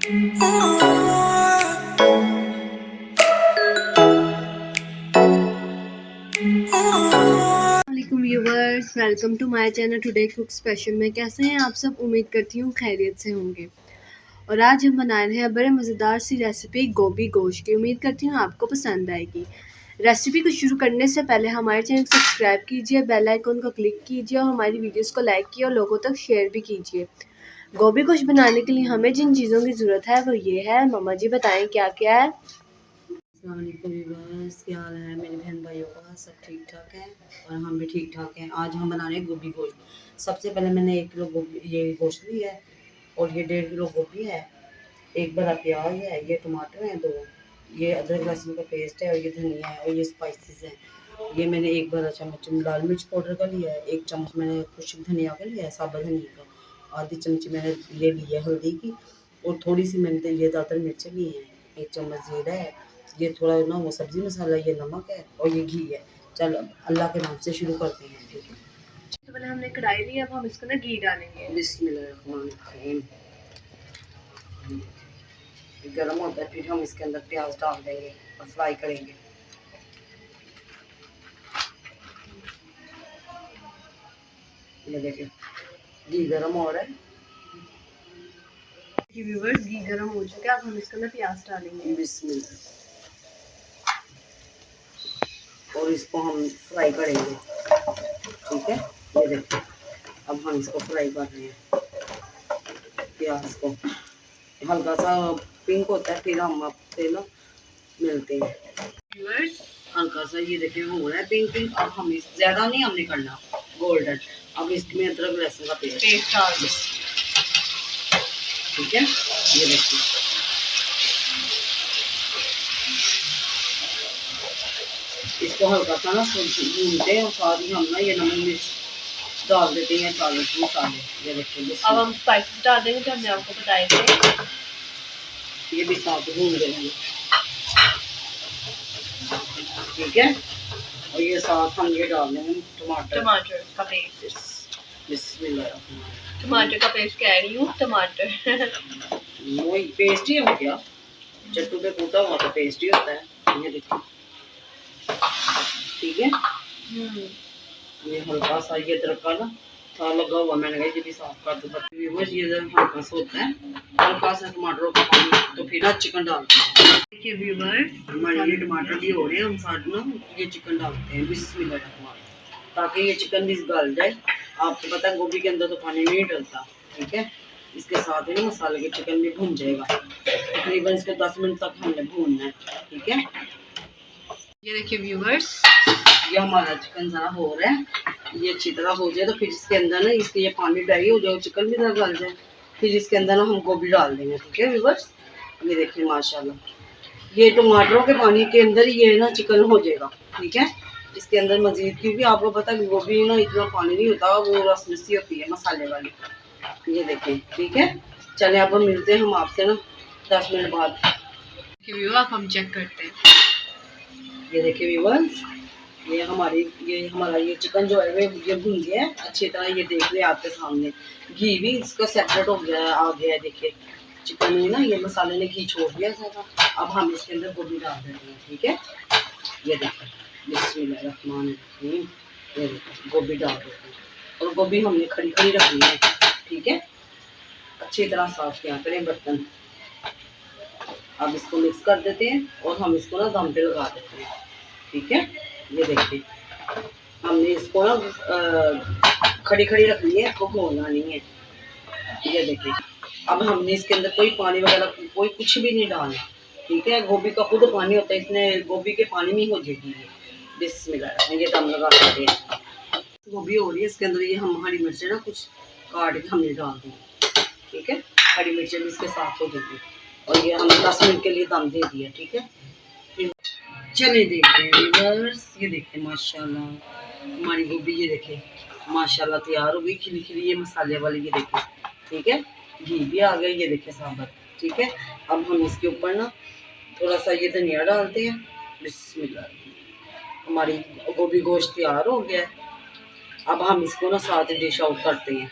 वालेकुम viewers, welcome to my channel today cook special में। कैसे हैं आप सब? उम्मीद करती हूँ खैरियत से होंगे। और आज हम बना रहे हैं बड़े मज़ेदार सी रेसिपी गोभी गोश्त की। उम्मीद करती हूँ आपको पसंद आएगी। रेसिपी को शुरू करने से पहले हमारे चैनल को सब्सक्राइब कीजिए, बेल आइकन को क्लिक कीजिए और हमारी वीडियोस को लाइक कीजिए और लोगों तक शेयर भी कीजिए। गोभी गोश्त बनाने के लिए हमें जिन चीज़ों की ज़रूरत है वो ये है। मम्मा जी बताएं क्या क्या है। अस्सलाम वालेकुम व्यूअर्स, क्या हाल है मेरे बहन भाइयों का? सब ठीक ठाक है और हम भी ठीक ठाक हैं। आज हम बना रहे हैं गोभी गोश्त। सबसे पहले मैंने 1 किलो गोभी ये गोश्त लिया है और ये 1.5 किलो गोभी है, 1 बड़ा प्याज है, ये टमाटर हैं 2, ये अदरक लहसुन का पेस्ट है और ये धनिया है और ये स्पाइसेस हैं। ये मैंने 1 बड़ा चम्मच लाल मिर्च पाउडर का लिया है, 1 चम्मच मैंने खुश्क धनिया का लिया है, साबुत धनिया का, आधी चमची मैंने ये ली है हल्दी की और थोड़ी सी मैंने ये ज़्यादातर मिर्चें ली हैं, 1 चम्मच जीरा है, ये थोड़ा ना वो सब्ज़ी मसाला, ये नमक है और ये घी है। चल अल्लाह के नाम से शुरू करते हैं, ठीक है। तो पहले हमने कढ़ाई ली, अब हम इसको ना घी डालेंगे। बिस्मिल्लाहिर्रहमानिर्रहीम। गर्म होता है फिर हम इसके अंदर प्याज डाल देंगे और फ्राई करेंगे। ये देखिए घी गर्म हो रहा है। व्यूवर्स, घी गर्म हो चुका है, अब हम इसके अंदर प्याज डालेंगे। बिस्मिल्लाह। और इसको हम फ्राई करेंगे, ठीक है। ये देखिए अब हम इसको फ्राई कर रहे हैं, प्याज को हल्का सा पिंक होता है फिर हम आपसे ना मिलते हैं। हल्का सा ये देखिए हो रहा है पिंक पिंक। अब हम इस ज़्यादा नहीं हमने करना गोल्डन। अब इसमें अदरक लहसुन का पेस्ट डाल दें, ठीक है। ये देखिए इसको हल्का सा ना भूनते हैं और साथ ही हम ना ये नमक मिर्च डाल देते हैं, सारे मसाले। ये देखिए अब हम स्पाइसेस डाल देंगे जो हमने आपको बताए थे। ये भी साथ भून देंगे, ठीक है। और ये साथ हम ये डाल देंगे टमाटर का पेस्ट। बिस्मिल्लाह। टमाटर का पेस्ट कह रही हूँ, टमाटर वही पेस्ट ही हो गया, चट्टू पे कूटा हुआ तो पेस्ट ही होता है। ये देखिए ठीक है। ये हल्का सा ये अदरक का ना था लगा हुआ, मैंने कहा ये भी साफ कर दो। व्यूअर्स ये हल्का सा होता है, हल्का सा टमाटरों का पानी, तो फिर ना चिकन डालते हैं। देखिए व्यूअर्स, हमारे ये टमाटर भी हो रहे हैं, हम साथ ना ये चिकन डालते हैं बिस्मिल्लाह, ताकि ये चिकन भी गल जाए। आपको पता है गोभी के अंदर तो पानी नहीं डलता, ठीक है। इसके साथ ही ना मसाले के चिकन भी भून जाएगा। तकरीबन इसको 10 मिनट तक हमने भूनना है, ठीक है। ये देखिए व्यूअर्स, ये हमारा चिकन ज़रा हो रहा है, ये अच्छी तरह हो जाए तो फिर इसके अंदर ना इसके ये पानी ड्राई हो जाए, चिकन भी गल जाए, फिर इसके अंदर ना हम गोभी डाल देंगे, ठीक है व्यूअर्स। ये देखिए माशाल्लाह ये टमाटरों के पानी के अंदर ये ना चिकन हो जाएगा, ठीक है। इसके अंदर मजीद, क्योंकि आपको पता है गोभी ना इतना पानी नहीं होता, वो रस मिसी होती है मसाले वाली। ये देखें, ठीक है। चले अब हम मिलते हैं हम आपसे ना 10 मिनट बाद। अब हम चेक करते हैं। ये देखिए व्यूअर्स, ये हमारा ये चिकन जो है ये भून गया है अच्छी तरह। ये देख रहे हैं आपके सामने घी भी इसका सेपरेट हो गया है, आ गया है। देखिए चिकन में ना ये मसाले ने घी छोड़ दिया सारा। अब हम इसके अंदर गोभी डाल देते हैं, ठीक है। ये देखिए बिस्मिल्लाहिर्रहमानिर्रहीम। ये देखिए गोभी डाल देते हैं और गोभी हमने खड़ी खड़ी रखनी है, ठीक है। अच्छी तरह साफ किया करें बर्तन। अब इसको मिक्स कर देते हैं और हम इसको ना दम पे लगा देते हैं, ठीक है। ये देखिए हमने इसको ना खड़ी खड़ी रखनी है, इसको भूनना नहीं है। ये देखिए अब हमने इसके अंदर कोई पानी वगैरह कोई कुछ भी नहीं डालना, ठीक है। गोभी का खुद पानी होता है, इसमें गोभी के पानी में हो जाएगी ये। बिस्मिल्लाह, ये दम लगा देते हैं। गोभी हो रही है, इसके अंदर ये हम हरी मिर्चें ना कुछ काट के हमने डाल दी, ठीक है। हरी मिर्चें भी इसके साथ हो जाएगी और ये हमने 10 मिनट के लिए दम दे दिया, ठीक है। चले देखते हैं व्यूअर्स, ये देखते हैं माशाल्लाह हमारी गोभी, ये देखिए माशाल्लाह तैयार हो गई खिली खिली ये मसाले वाली। ये देखिए ठीक है, घी भी आ गया, ये देखिए साबुत, ठीक है। अब हम इसके ऊपर ना थोड़ा सा ये धनिया डालते हैं। बिस्मिल्लाह, हमारी गोभी गोश्त तैयार हो गया है। अब हम इसको ना साथ डिश आउट करते हैं।